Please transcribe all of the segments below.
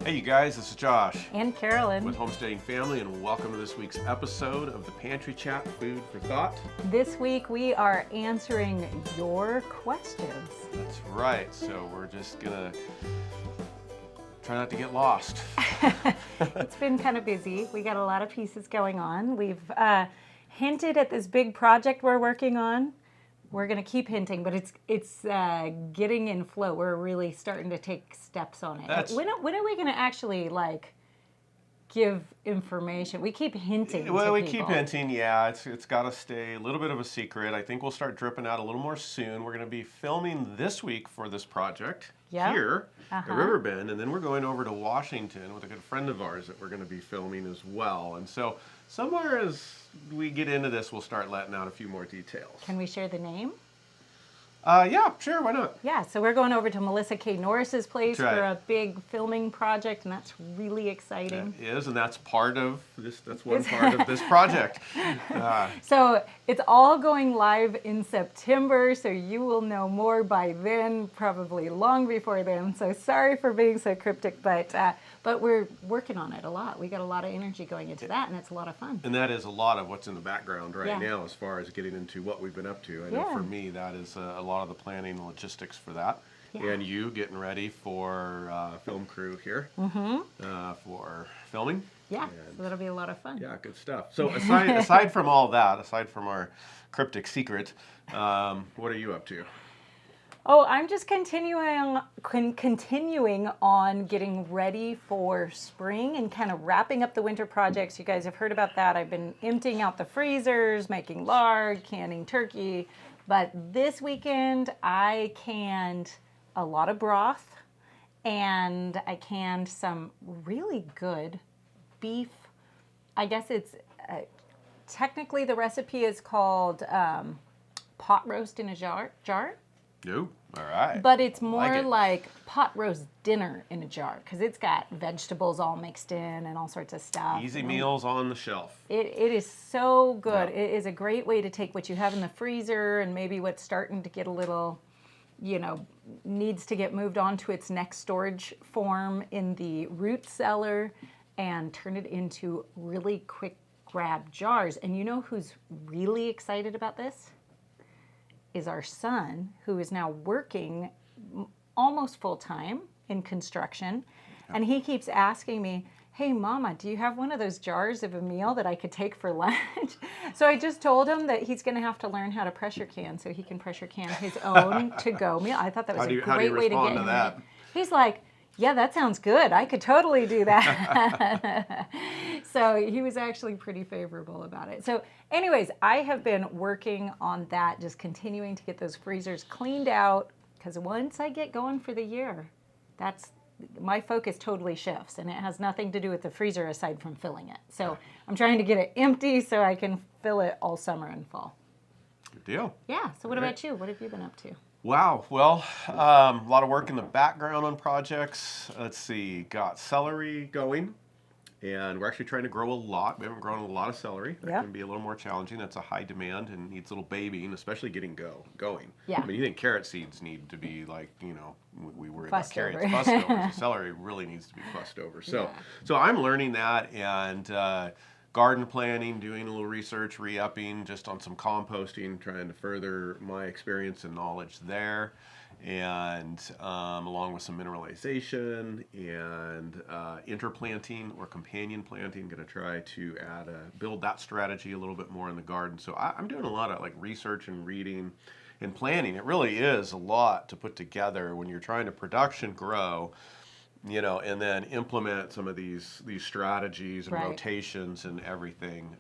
Hey you guys, this is Josh And Carolyn. with Homesteading Family, and welcome to this week's episode of the Pantry Chat, Food for Thought. This week we are answering your questions. That's right, so we're just gonna try not to get lost. It's been kind of busy. We got a lot of pieces going on. We've hinted at this big project we're working on. We're going to keep hinting, but it's getting in flow. We're really starting to take steps on it. When are we going to actually give information? We keep hinting. Well, we keep hinting. Yeah, it's got to stay a little bit of a secret. I think we'll start dripping out a little more soon. We're going to be filming this week for this project here at Riverbend, and then we're going over to Washington with a good friend of ours that we're going to be filming as well. And so somewhere as we get into this, we'll start letting out a few more details. Can we share the name? Yeah, sure, why not? Yeah, so we're going over to Melissa K. Norris's place That's right. for a big filming project, and that's really exciting. It is, and that's part of this. That's one part of this project. So it's all going live in September, so you will know more by then, probably long before then. So sorry for being so cryptic, but we're working on it a lot. We got a lot of energy going into that, and it's a lot of fun. And that is a lot of what's in the background right Yeah. now as far as getting into what we've been up to. I know for me that is a lot of the planning and logistics for that. Yeah. And you getting ready for film crew here for filming. Yeah, And, so that'll be a lot of fun. yeah, good stuff. So aside from all that, aside from our cryptic secret, what are you up to? Oh, I'm just continuing on getting ready for spring and kind of wrapping up the winter projects. You guys have heard about that. I've been emptying out the freezers, making lard, canning turkey. But this weekend, I canned a lot of broth, and I canned some really good beef. I guess it's technically the recipe is called pot roast in a jar. No, all right. But it's more it. like pot roast dinner in a jar because it's got vegetables all mixed in and all sorts of stuff. Easy meals on the shelf. It is so good. Yeah. It is a great way to take what you have in the freezer and maybe what's starting to get a little, needs to get moved on to its next storage form in the root cellar and turn it into really quick grab jars. And you know who's really excited about this? Is our son, who is now working almost full-time in construction. And he keeps asking me, hey, Mama, do you have one of those jars of a meal that I could take for lunch? So I just told him that he's going to have to learn how to pressure can so he can pressure can his own to-go meal. I thought that was a great way to get him. That? He's like, yeah, that sounds good. I could totally do that. So he was actually pretty favorable about it. So anyways, I have been working on that, just continuing to get those freezers cleaned out, because once I get going for the year, that's my focus totally shifts, and it has nothing to do with the freezer aside from filling it. So I'm trying to get it empty so I can fill it all summer and fall. Good deal. Yeah, so what about you? What have you been up to? Wow, well, a lot of work in the background on projects. Let's see, got celery going, and we're actually trying to grow a lot. We haven't grown a lot of celery. That can be a little more challenging. That's a high demand and needs a little babying, especially getting going. Yeah. I mean, you think carrot seeds need to be we worry about Fussed carrots over. fussed over. So celery really needs to be fussed over. So I'm learning that, and garden planning, doing a little research, re-upping just on some composting, trying to further my experience and knowledge there, and along with some mineralization and interplanting or companion planting. Going to try to build that strategy a little bit more in the garden. So I'm doing a lot of research and reading and planning. It really is a lot to put together when you're trying to production grow, and then implement some of these strategies and rotations and everything.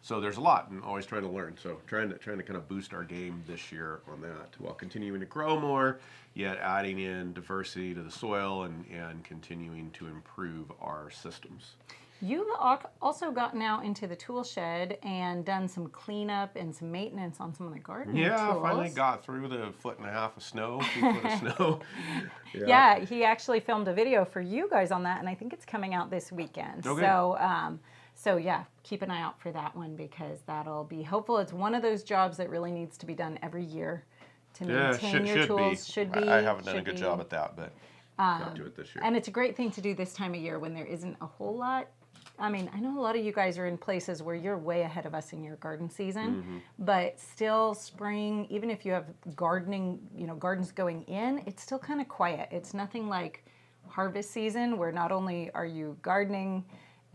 So there's a lot, and always trying to learn. So trying to kind of boost our game this year on that, while continuing to grow more, yet adding in diversity to the soil and continuing to improve our systems. You've also gotten out into the tool shed and done some cleanup and some maintenance on some of the gardening tools. Yeah, finally got through the 1.5 feet of snow, 2 foot of snow. Yeah, he actually filmed a video for you guys on that, and I think it's coming out this weekend. Okay. So yeah, keep an eye out for that one, because that'll be hopeful. It's one of those jobs that really needs to be done every year to maintain your tools. Should be. I haven't done a good job at that, but got to it this year. And it's a great thing to do this time of year when there isn't a whole lot. I mean, I know a lot of you guys are in places where you're way ahead of us in your garden season, but still spring, even if you have gardening, gardens going in, it's still kind of quiet. It's nothing like harvest season where not only are you gardening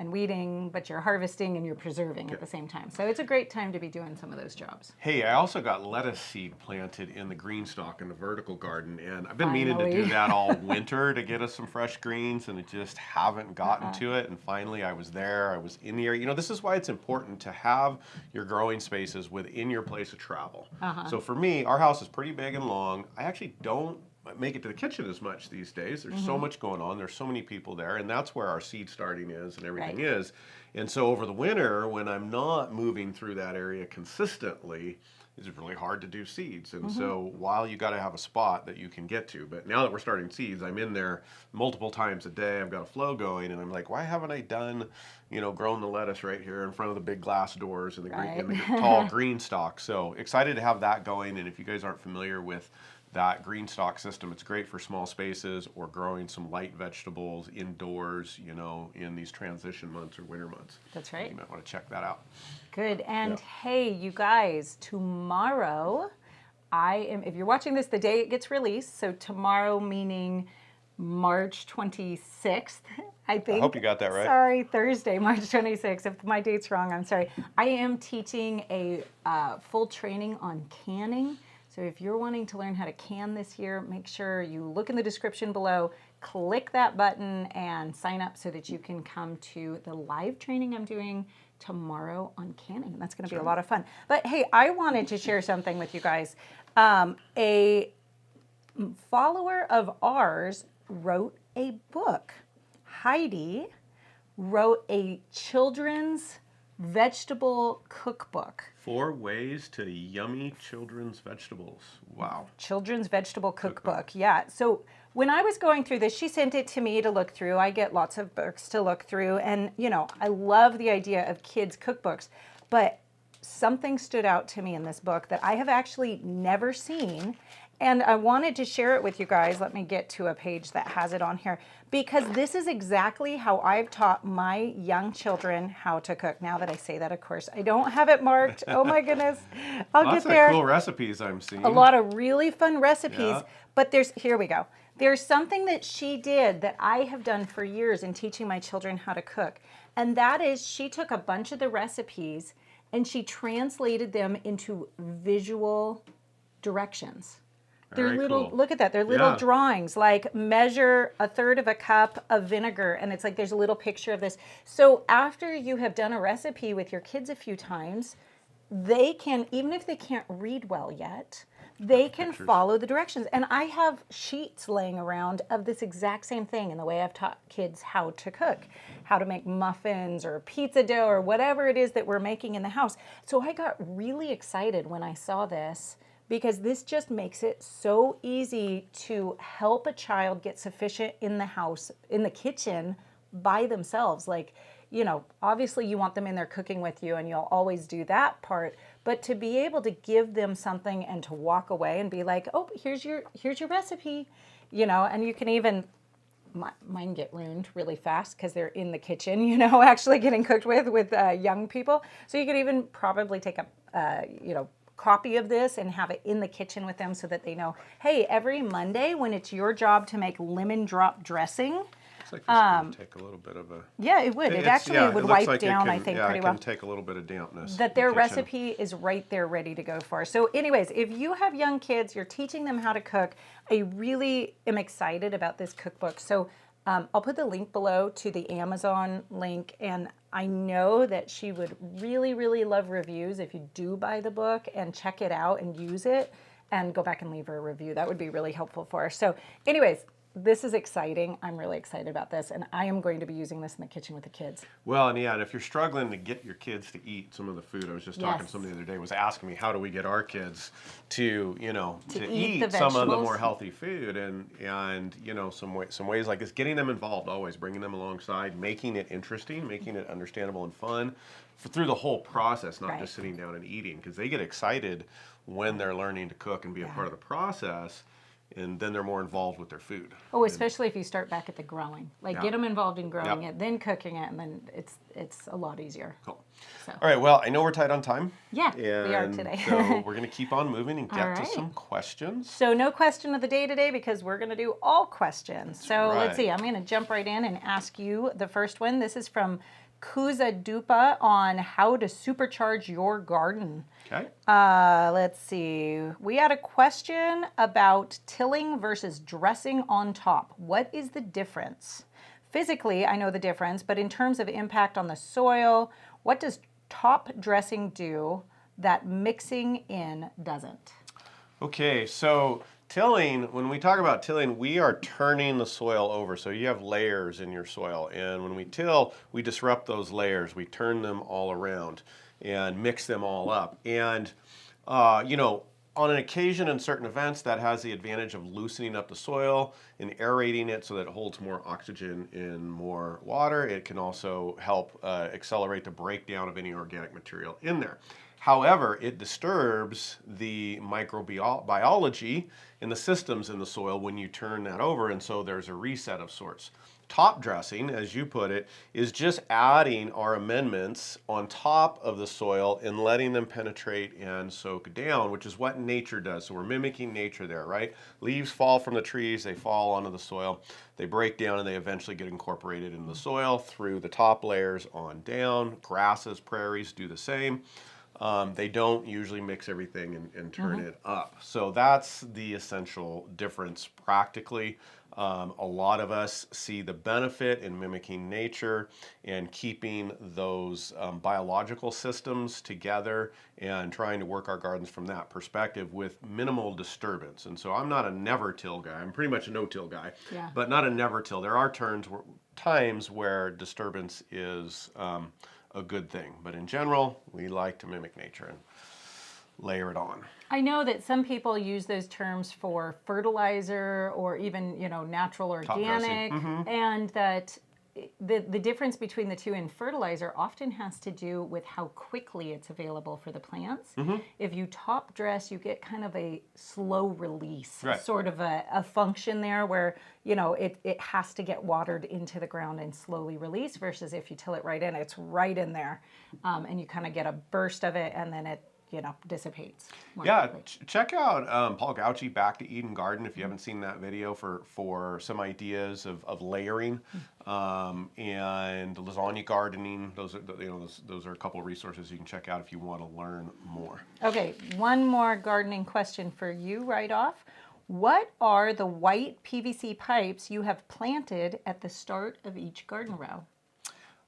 and weeding, but you're harvesting and you're preserving at the same time. So it's a great time to be doing some of those jobs. Hey, I also got lettuce seed planted in the green stalk in the vertical garden, and I've been meaning to do that all winter to get us some fresh greens, and I just haven't gotten to it. And finally, I was there. I was in the area. This is why it's important to have your growing spaces within your place of travel. So for me, our house is pretty big and long. I actually don't make it to the kitchen as much these days. There's so much going on. There's so many people there, and that's where our seed starting is and everything is. And so over the winter, when I'm not moving through that area consistently, it's really hard to do seeds. And so while you got to have a spot that you can get to, but now that we're starting seeds, I'm in there multiple times a day. I've got a flow going, and I'm like, why haven't I done, grown the lettuce right here in front of the big glass doors and the tall green stalk? So excited to have that going. And if you guys aren't familiar with that green stalk system, it's great for small spaces or growing some light vegetables indoors, in these transition months or winter months. That's right. You might want to check that out. Good. And hey, you guys, tomorrow, if you're watching this the day it gets released, so tomorrow meaning March 26th, I think. I hope you got that right. Sorry, Thursday, March 26th. If my date's wrong, I'm sorry. I am teaching a full training on canning. So if you're wanting to learn how to can this year, make sure you look in the description below, click that button, and sign up so that you can come to the live training I'm doing tomorrow on canning. That's going to be a lot of fun. But hey, I wanted to share something with you guys. A follower of ours wrote a book. Heidi wrote a children's vegetable cookbook. 4 ways to yummy children's vegetables. Wow. Children's vegetable cookbook. Yeah. So when I was going through this, she sent it to me to look through. I get lots of books to look through. And, I love the idea of kids' cookbooks. But something stood out to me in this book that I have actually never seen. And I wanted to share it with you guys. Let me get to a page that has it on here. Because this is exactly how I've taught my young children how to cook. Now that I say that, of course, I don't have it marked. Oh my goodness. I'll get there. Lots of cool recipes I'm seeing. A lot of really fun recipes. But here we go. There's something that she did that I have done for years in teaching my children how to cook. And that is she took a bunch of the recipes and she translated them into visual directions. They're little, look at that, they're little drawings, like measure 1/3 of a cup of vinegar, and it's like there's a little picture of this. So after you have done a recipe with your kids a few times, they can, even if they can't read well yet, they can follow the directions. And I have sheets laying around of this exact same thing in the way I've taught kids how to cook, how to make muffins or pizza dough or whatever it is that we're making in the house. So I got really excited when I saw this, because this just makes it so easy to help a child get sufficient in the house, in the kitchen by themselves. Like, obviously you want them in there cooking with you and you'll always do that part, but to be able to give them something and to walk away and be like, oh, here's your recipe, and you can even, mine get ruined really fast because they're in the kitchen, actually getting cooked with young people. So you could even probably take a, copy of this and have it in the kitchen with them so that they know, hey, every Monday when it's your job to make lemon drop dressing. Looks like this can take a little bit of a... Yeah, it would. It actually would wipe down, I think, pretty well. It can take a little bit of dampness. That their recipe is right there ready to go for. So anyways, if you have young kids, you're teaching them how to cook, I really am excited about this cookbook. So I'll put the link below to the Amazon link, and I know that she would really, really love reviews if you do buy the book and check it out and use it and go back and leave her a review. That would be really helpful for her. So anyways, this is exciting. I'm really excited about this, and I am going to be using this in the kitchen with the kids. Well, and if you're struggling to get your kids to eat some of the food, I was just talking to somebody the other day, was asking me, how do we get our kids to, to eat some of the more healthy food, and some ways like this, getting them involved, always bringing them alongside, making it interesting, making it understandable and fun through the whole process, not just sitting down and eating, because they get excited when they're learning to cook and be a part of the process. and then they're more involved with their food. Oh, especially if you start back at the growing. Like, Yeah. get them involved in growing Yep. it, then cooking it, and then it's a lot easier. Cool. So. All right, well, I know we're tight on time. Yeah, we are and today. So we're going to keep on moving and get All to right. some questions. So no question of the day today because we're going to do all questions. So right. let's see. I'm going to jump right in and ask you the first one. This is from Kuza Dupa on how to supercharge your garden. Okay. Let's see. We had a question about tilling versus dressing on top. What is the difference? Physically, I know the difference, but in terms of impact on the soil, what does top dressing do that mixing in doesn't? Okay, so tilling, when we talk about tilling, we are turning the soil over. So you have layers in your soil, and when we till, we disrupt those layers. We turn them all around and mix them all up. And, you know, on an occasion in certain events, that has the advantage of loosening up the soil and aerating it so that it holds more oxygen and more water. It can also help accelerate the breakdown of any organic material in there. However, it disturbs the microbiology and the systems in the soil when you turn that over, and so there's a reset of sorts. Top dressing, as you put it, is just adding our amendments on top of the soil and letting them penetrate and soak down, which is what nature does. So we're mimicking nature there, right? Leaves fall from the trees, they fall onto the soil, they break down, and they eventually get incorporated into the soil through the top layers on down. Grasses, prairies do the same. They don't usually mix everything and turn it up. So that's the essential difference practically. A lot of us see the benefit in mimicking nature and keeping those biological systems together and trying to work our gardens from that perspective with minimal disturbance. And so I'm not a never-till guy. I'm pretty much a no-till guy, but not a never-till. There are times where disturbance is a good thing. But in general, we like to mimic nature and layer it on. I know that some people use those terms for fertilizer or even, you know, natural organic, and that the difference between the two in fertilizer often has to do with how quickly it's available for the plants. If you top dress, you get kind of a slow release, sort of a function there where, you know, it has to get watered into the ground and slowly release, versus if you till it right in, it's right in there, and you kind of get a burst of it and then it, you know, dissipates. Check out Paul Gauci, Back to Eden Garden, if you haven't seen that video for some ideas of layering and lasagna gardening. Those are a couple of resources you can check out if you want to learn more. Okay, one more gardening question for you right off. What are the white PVC pipes you have planted at the start of each garden row?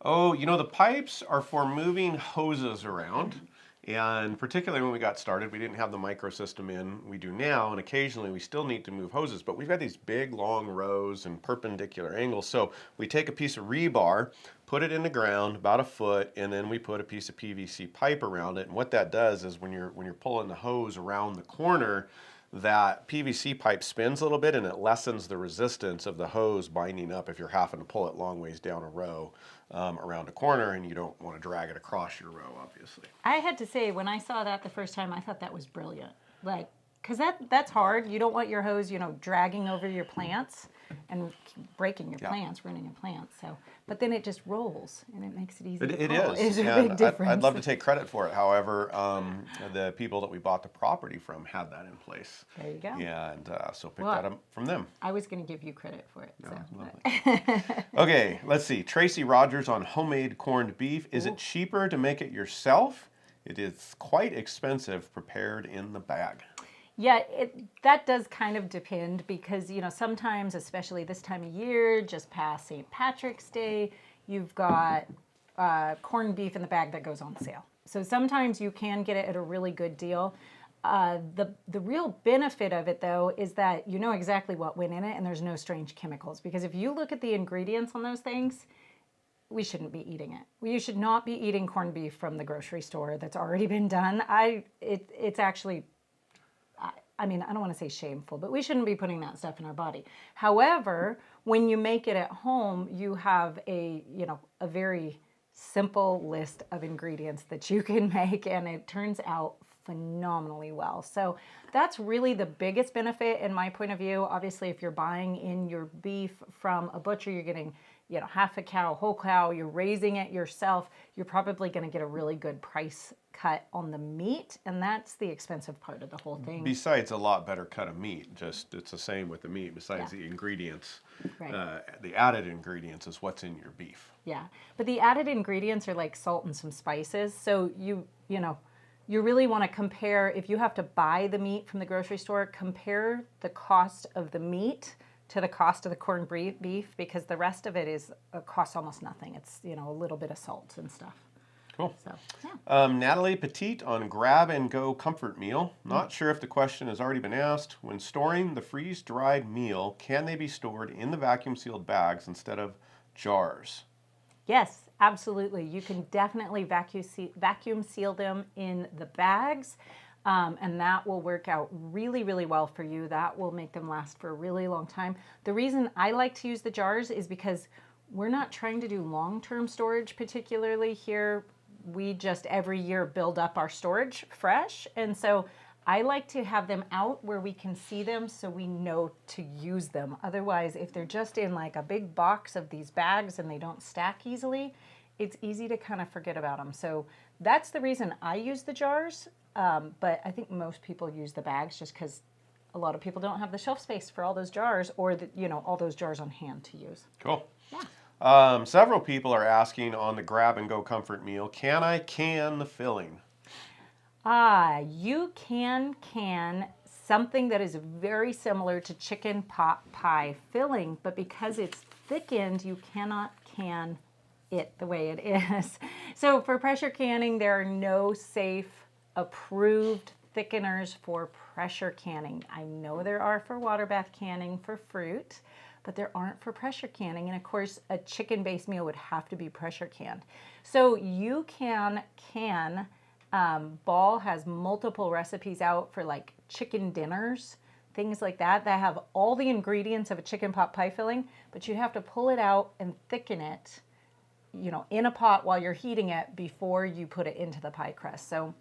Oh, you know, the pipes are for moving hoses around. And particularly when we got started, we didn't have the microsystem in. We do now, and occasionally we still need to move hoses, but we've got these big long rows and perpendicular angles. So we take a piece of rebar, put it in the ground about a foot, and then we put a piece of PVC pipe around it. And what that does is when you're pulling the hose around the corner, that PVC pipe spins a little bit and it lessens the resistance of the hose binding up if you're having to pull it long ways down a row around a corner, and you don't want to drag it across your row, obviously. I had to say, when I saw that the first time, I thought that was brilliant. Like, because that's hard. You don't want your hose, you know, dragging over your plants and breaking your plants, ruining your plants. So, but then it just rolls and it makes it easy. It pull. is. It's a big difference. I'd love to take credit for it. However, the people that we bought the property from had that in place. There you go. And so picked that up from them. I was going to give you credit for it. No, So. lovely. Okay, let's see. Tracy Rogers on homemade corned beef. Is it cheaper to make it yourself? It is quite expensive prepared in the bag. Yeah, that does kind of depend because, you know, sometimes, especially this time of year, just past St. Patrick's Day, you've got corned beef in the bag that goes on sale. So sometimes you can get it at a really good deal. The real benefit of it, though, is that you know exactly what went in it and there's no strange chemicals. Because if you look at the ingredients on those things, we shouldn't be eating it. You should not be eating corned beef from the grocery store that's already been done. It's actually... I mean, I don't want to say shameful, but we shouldn't be putting that stuff in our body. However, when you make it at home, you have a very simple list of ingredients that you can make, and it turns out phenomenally well. So that's really the biggest benefit in my point of view. Obviously, if you're buying in your beef from a butcher, you're getting, you know, half a cow, whole cow, you're raising it yourself, you're probably going to get a really good price cut on the meat, and that's the expensive part of the whole thing. Besides a lot better cut of meat, just it's the same with the meat. Besides the ingredients, the added ingredients is what's in your beef. Yeah, but the added ingredients are like salt and some spices. So you know, you really want to compare, if you have to buy the meat from the grocery store, compare the cost of the meat to the cost of the corned beef, because the rest of it is costs almost nothing. It's, you know, a little bit of salt and stuff. Cool. So, yeah. Natalie Petite on grab and go comfort meal. Not sure if the question has already been asked. When storing the freeze-dried meal, can they be stored in the vacuum-sealed bags instead of jars? Yes, absolutely. You can definitely vacuum seal them in the bags, and that will work out really, really well for you. That will make them last for a really long time. The reason I like to use the jars is because we're not trying to do long-term storage particularly here. We just every year build up our storage fresh, and so I like to have them out where we can see them so we know to use them. Otherwise, if they're just in like a big box of these bags and they don't stack easily, it's easy to kind of forget about them. So that's the reason I use the jars, but I think most people use the bags just because a lot of people don't have the shelf space for all those jars, or the, you know, all those jars on hand to use. Cool. Yeah. Several people are asking on the grab and go comfort meal, can I can the filling? You can something that is very similar to chicken pot pie filling, but because it's thickened, you cannot can it the way it is. So for pressure canning, there are no safe, approved thickeners for pressure canning. I know there are for water bath canning for fruit, but there aren't for pressure canning. And of course, a chicken-based meal would have to be pressure canned. So you can Ball has multiple recipes out for like chicken dinners, things like that have all the ingredients of a chicken pot pie filling, but you have to pull it out and thicken it, you know, in a pot while you're heating it before you put it into the pie crust. So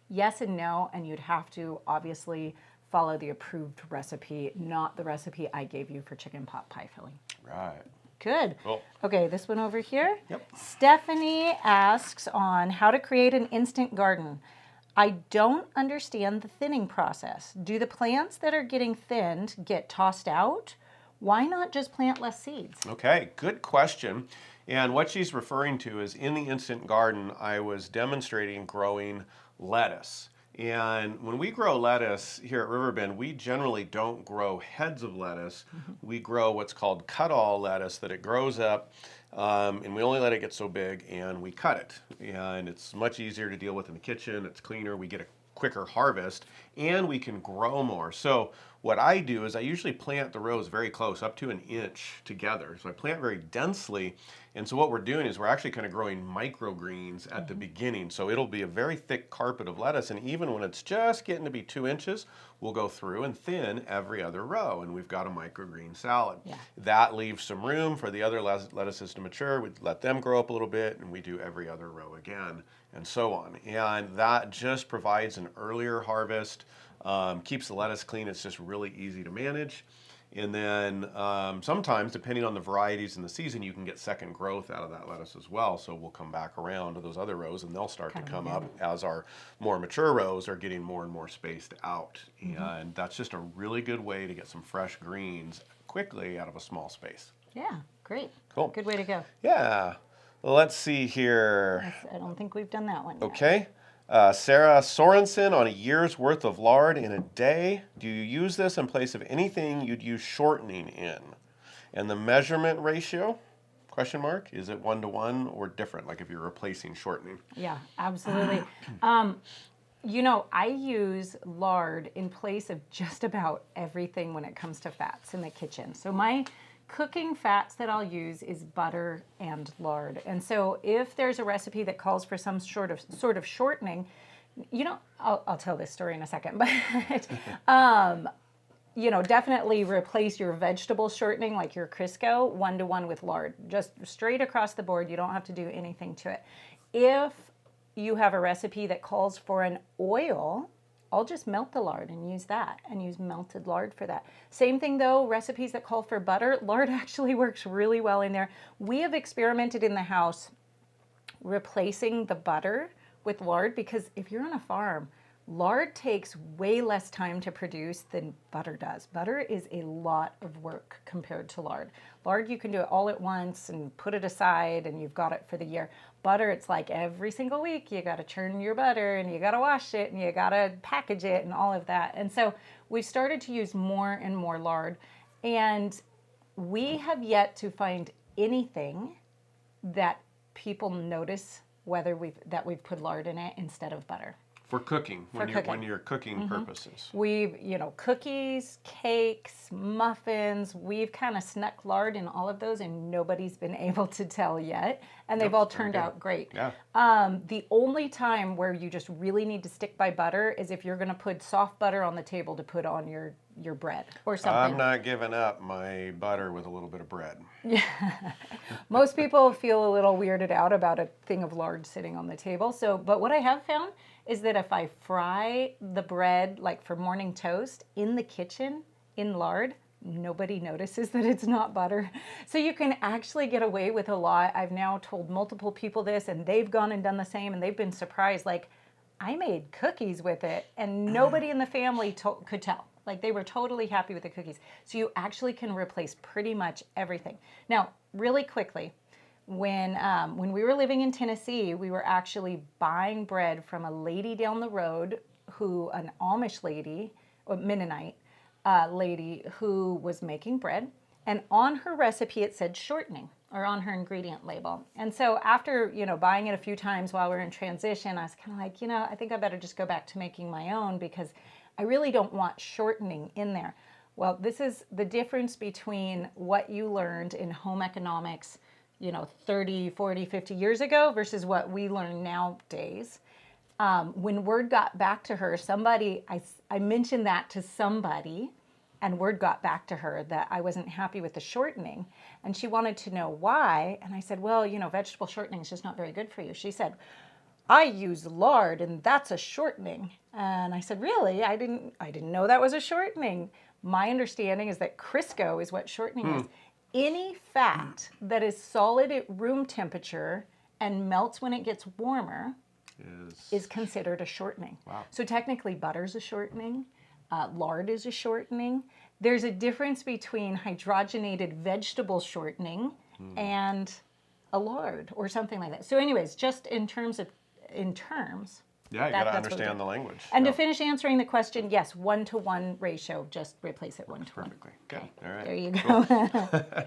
yes and no, and you'd have to obviously follow the approved recipe, not the recipe I gave you for chicken pot pie filling. Right. Good. Cool. Okay, this one over here. Yep. Stephanie asks on how to create an instant garden. I don't understand the thinning process. Do the plants that are getting thinned get tossed out? Why not just plant less seeds? Okay, good question. And what she's referring to is in the instant garden, I was demonstrating growing lettuce. And when we grow lettuce here at Riverbend, we generally don't grow heads of lettuce. We grow what's called cut-all lettuce, that it grows up, and we only let it get so big, and we cut it. And it's much easier to deal with in the kitchen. It's cleaner. We get a quicker harvest, and we can grow more. So what I do is I usually plant the rows very close, up to an inch together. So I plant very densely. And so what we're doing is we're actually kind of growing microgreens at the beginning. So it'll be a very thick carpet of lettuce. And even when it's just getting to be 2 inches, we'll go through and thin every other row. And we've got a microgreen salad. Yeah. That leaves some room for the other lettuces to mature. We let them grow up a little bit, and we do every other row again, and so on. And that just provides an earlier harvest, keeps the lettuce clean. It's just really easy to manage. And then sometimes, depending on the varieties in the season, you can get second growth out of that lettuce as well. So we'll come back around to those other rows, and they'll start to come up as our more mature rows are getting more and more spaced out. And that's just a really good way to get some fresh greens quickly out of a small space. Yeah, great. Cool. Good way to go. Yeah. Well, let's see here. I don't think we've done that one yet. Okay. Sarah Sorensen on a year's worth of lard in a day. Do you use this in place of anything you'd use shortening in? And the measurement ratio, question mark, is it 1-to-1 or different, like if you're replacing shortening? Yeah, absolutely. You know, I use lard in place of just about everything when it comes to fats in the kitchen. So my cooking fats that I'll use is butter and lard. And so if there's a recipe that calls for some sort of shortening, you know, I'll tell this story in a second, but you know, definitely replace your vegetable shortening like your Crisco 1-to-1 with lard. Just straight across the board. You don't have to do anything to it. If you have a recipe that calls for an oil, I'll just melt the lard and use that and use melted lard for that. Same thing though, recipes that call for butter, lard actually works really well in there. We have experimented in the house replacing the butter with lard because if you're on a farm, lard takes way less time to produce than butter does. Butter is a lot of work compared to lard. Lard, you can do it all at once and put it aside and you've got it for the year. Butter, it's like every single week you got to churn your butter and you got to wash it and you got to package it and all of that. And so we've started to use more and more lard, and we have yet to find anything that people notice whether we've put lard in it instead of butter. For cooking, when you're cooking purposes. We've, cookies, cakes, muffins, we've kind of snuck lard in all of those and nobody's been able to tell yet. And they've all turned out great. Yeah. The only time where you just really need to stick by butter is if you're going to put soft butter on the table to put on your bread or something. I'm not giving up my butter with a little bit of bread. Yeah. Most people feel a little weirded out about a thing of lard sitting on the table. But what I have found is that if I fry the bread, like for morning toast, in the kitchen, in lard, nobody notices that it's not butter. So you can actually get away with a lot. I've now told multiple people this, and they've gone and done the same, and they've been surprised. Like, I made cookies with it, and nobody in the family could tell. Like, they were totally happy with the cookies. So you actually can replace pretty much everything. Now, really quickly, when we were living in Tennessee, we were actually buying bread from a lady down the road an Amish lady, or Mennonite lady, who was making bread. And on her recipe, it said shortening, or on her ingredient label. And so after, buying it a few times while we were in transition, I was kind of like, I think I better just go back to making my own because I really don't want shortening in there. Well, this is the difference between what you learned in home economics 30, 40, 50 years ago versus what we learn nowadays. When word got back to her, I mentioned that to somebody, and word got back to her that I wasn't happy with the shortening, and she wanted to know why. And I said, well, vegetable shortening is just not very good for you. She said, I use lard, and that's a shortening. And I said, really? I didn't know that was a shortening. My understanding is that Crisco is what shortening is. Any fat that is solid at room temperature and melts when it gets warmer is considered a shortening. Wow. So technically butter's a shortening, lard is a shortening. There's a difference between hydrogenated vegetable shortening and a lard or something like that. So anyways, just in terms. Yeah, you got to understand the language. And to finish answering the question, yes, 1-to-1 ratio, just replace it 1-to-1. Perfectly. Good. Okay. All right. There you go.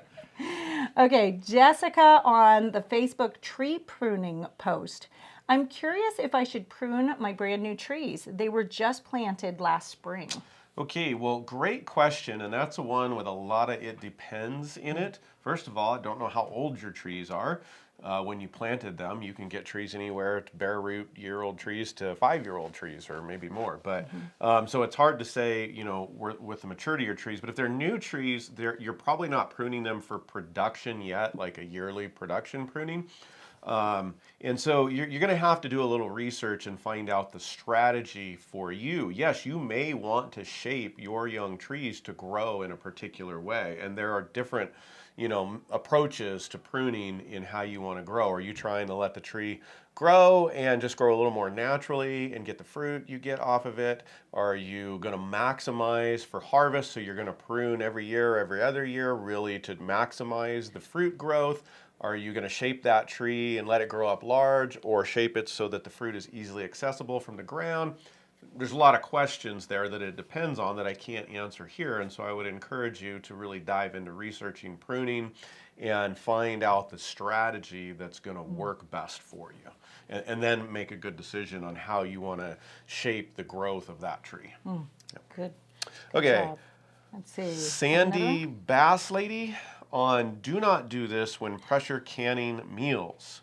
Okay, Jessica on the Facebook tree pruning post. I'm curious if I should prune my brand new trees. They were just planted last spring. Okay, well, great question, and that's a one with a lot of it depends in it. First of all, I don't know how old your trees are. When you planted them, you can get trees anywhere, bare root year-old trees to 5-year-old trees or maybe more. But so it's hard to say, with the maturity of your trees. But if they're new trees, you're probably not pruning them for production yet, like a yearly production pruning. And so you're going to have to do a little research and find out the strategy for you. Yes, you may want to shape your young trees to grow in a particular way. And there are different approaches to pruning in how you want to grow. Are you trying to let the tree grow and just grow a little more naturally and get the fruit you get off of it? Are you going to maximize for harvest, so you're going to prune every year, every other year, really to maximize the fruit growth? Are you going to shape that tree and let it grow up large, or shape it so that the fruit is easily accessible from the ground? There's a lot of questions there that it depends on that I can't answer here, and so I would encourage you to really dive into researching pruning and find out the strategy that's going to work best for you, and then make a good decision on how you want to shape the growth of that tree. Yep. Good. Okay. Job. Let's see. Sandy Bass Lady on do not do this when pressure canning meals.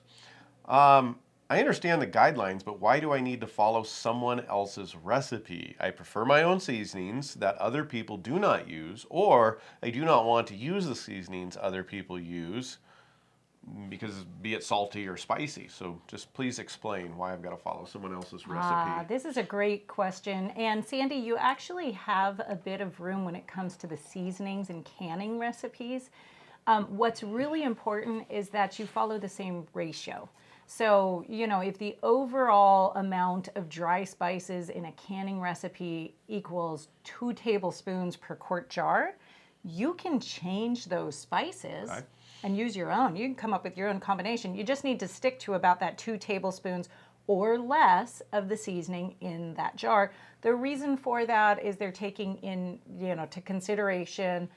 I understand the guidelines, but why do I need to follow someone else's recipe? I prefer my own seasonings that other people do not use, or I do not want to use the seasonings other people use. because be it salty or spicy. So just please explain why I've got to follow someone else's recipe. This is a great question. And Sandy, you actually have a bit of room when it comes to the seasonings and canning recipes. What's really important is that you follow the same ratio. So, you know, if the overall amount of dry spices in a canning recipe equals 2 tablespoons per quart jar, you can change those spices and use your own. You can come up with your own combination. You just need to stick to about that 2 tablespoons or less of the seasoning in that jar. The reason for that is they're taking in, you know, to consideration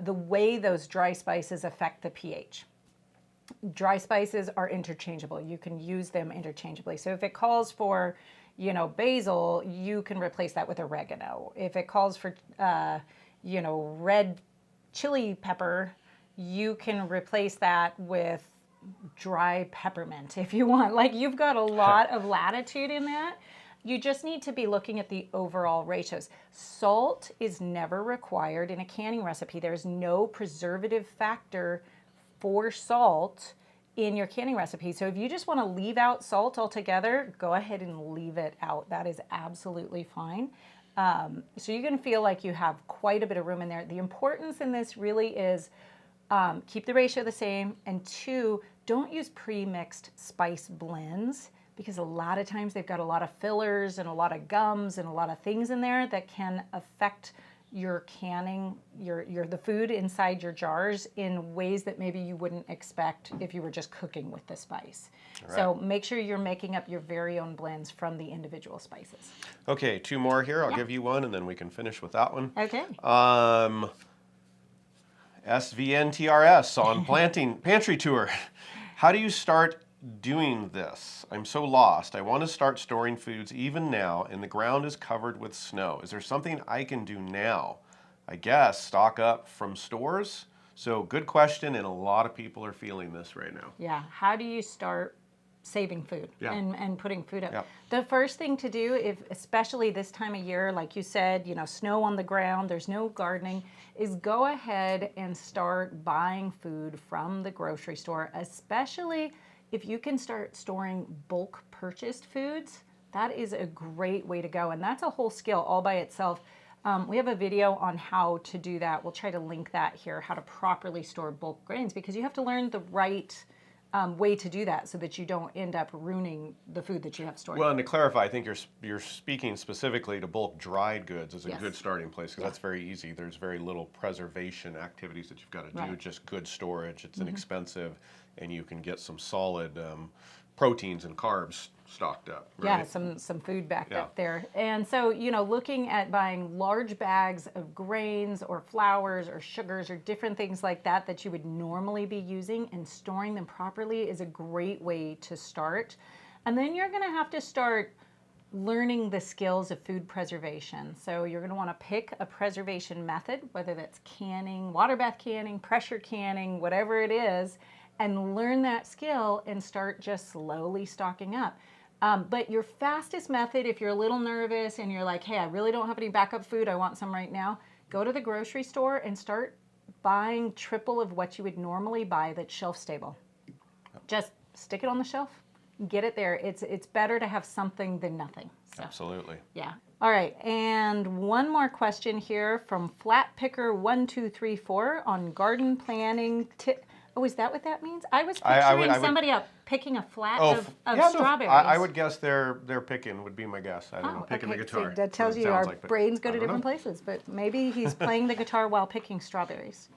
the way those dry spices affect the pH. Dry spices are interchangeable. You can use them interchangeably. So if it calls for, you know, basil, you can replace that with oregano. If it calls for, you know, red chili pepper, you can replace that with dry peppermint if you want. Like, you've got a lot of latitude in that. You just need to be looking at the overall ratios. Salt is never required in a canning recipe. There's no preservative factor for salt in your canning recipe. So if you just want to leave out salt altogether, go ahead and leave it out. That is absolutely fine. So you can feel like you have quite a bit of room in there. The importance in this really is keep the ratio the same, and 2, don't use pre-mixed spice blends, because a lot of times they've got a lot of fillers and a lot of gums and a lot of things in there that can affect your canning, the food inside your jars in ways that maybe you wouldn't expect if you were just cooking with the spice. Right. So make sure you're making up your very own blends from the individual spices. Okay, 2 more here. I'll give you one, and then we can finish with that one. Okay. SVNTRS on Pantry Tour. How do you start doing this? I'm so lost. I want to start storing foods even now, and the ground is covered with snow. Is there something I can do now? I guess stock up from stores. So good question, and a lot of people are feeling this right now. Yeah. How do you start saving food and putting food up? Yeah. The first thing to do, especially this time of year, like you said, you know, snow on the ground, there's no gardening, is go ahead and start buying food from the grocery store, especially if you can start storing bulk purchased foods. That is a great way to go, and that's a whole skill all by itself. We have a video on how to do that. We'll try to link that here, how to properly store bulk grains, because you have to learn the right way to do that so that you don't end up ruining the food that you have stored. Well, and to clarify, I think you're speaking specifically to bulk dried goods as a Yes. good starting place, because that's very easy. There's very little preservation activities that you've got to do, Right. just good storage. It's inexpensive, and you can get some solid proteins and carbs stocked up. Right? Yeah, some food backed up there. And so, you know, looking at buying large bags of grains or flours or sugars or different things like that that you would normally be using and storing them properly is a great way to start. And then you're going to have to start learning the skills of food preservation. So you're going to want to pick a preservation method, whether that's canning, water bath canning, pressure canning, whatever it is, and learn that skill and start just slowly stocking up. But your fastest method, if you're a little nervous and you're like, hey, I really don't have any backup food, I want some right now, go to the grocery store and start buying triple of what you would normally buy that's shelf stable. Just stick it on the shelf, get it there. It's better to have something than nothing. So, Absolutely. yeah. All right, and one more question here from Flatpicker1234 on garden planning tip. Oh, is that what that means? I was picturing somebody up picking a flat of strawberries. I would guess they're picking would be my guess. I don't know, picking the guitar. So that tells you our brains go to different places, but maybe he's playing the guitar while picking strawberries.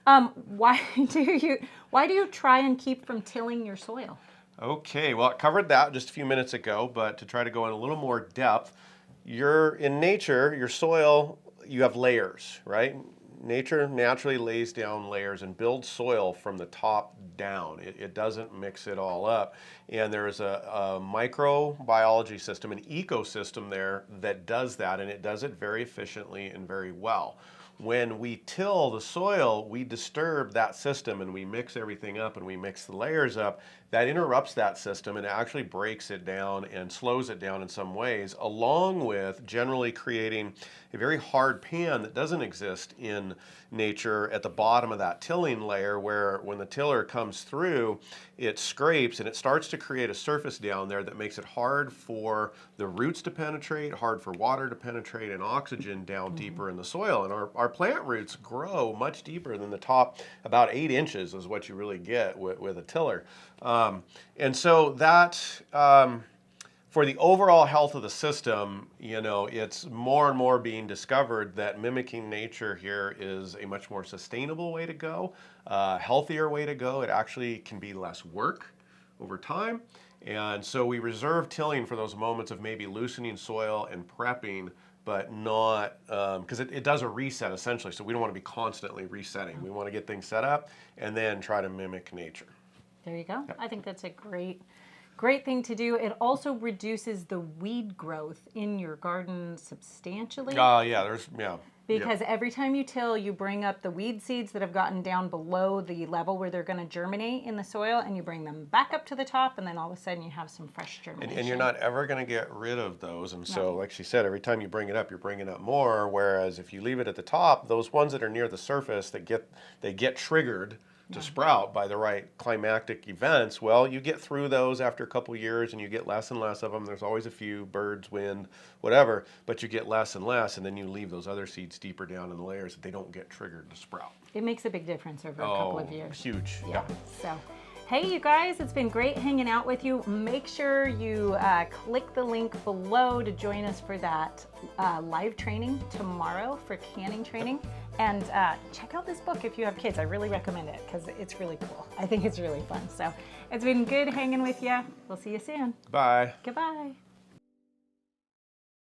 Why do you try and keep from tilling your soil? Okay, well, I covered that just a few minutes ago, but to try to go in a little more depth, in nature, your soil, you have layers, right? Nature naturally lays down layers and builds soil from the top down. It doesn't mix it all up. And there's a microbiology system, an ecosystem there that does that, and it does it very efficiently and very well. when we till the soil, we disturb that system and we mix everything up and we mix the layers up. That interrupts that system and it actually breaks it down and slows it down in some ways, along with generally creating a very hard pan that doesn't exist in nature at the bottom of that tilling layer, where when the tiller comes through, it scrapes and it starts to create a surface down there that makes it hard for the roots to penetrate, hard for water to penetrate, and oxygen down deeper in the soil. And our plant roots grow much deeper than the top. About 8 inches is what you really get with a tiller. And so that, for the overall health of the system, you know, it's more and more being discovered that mimicking nature here is a much more sustainable way to go, healthier way to go. It actually can be less work over time. And so we reserve tilling for those moments of maybe loosening soil and prepping, but not, because it does a reset essentially. So we don't want to be constantly resetting. We want to get things set up and then try to mimic nature. There you go. Yep. I think that's a great thing to do. It also reduces the weed growth in your garden substantially. Because every time you till, you bring up the weed seeds that have gotten down below the level where they're going to germinate in the soil, and you bring them back up to the top, and then all of a sudden you have some fresh germination. And you're not ever going to get rid of those. And so, like she said, every time you bring it up, you're bringing up more. Whereas if you leave it at the top, those ones that are near the surface that get triggered to sprout by the right climactic events, well, you get through those after a couple years and you get less and less of them. There's always a few, birds, wind, whatever, but you get less and less, and then you leave those other seeds deeper down in the layers that they don't get triggered to sprout. It makes a big difference over a couple of years. Huge. Yeah. So, hey, you guys, it's been great hanging out with you. Make sure you click the link below to join us for that live training tomorrow for canning training. And check out this book if you have kids. I really recommend it because it's really cool. I think it's really fun. So it's been good hanging with you. We'll see you soon. Bye. Goodbye.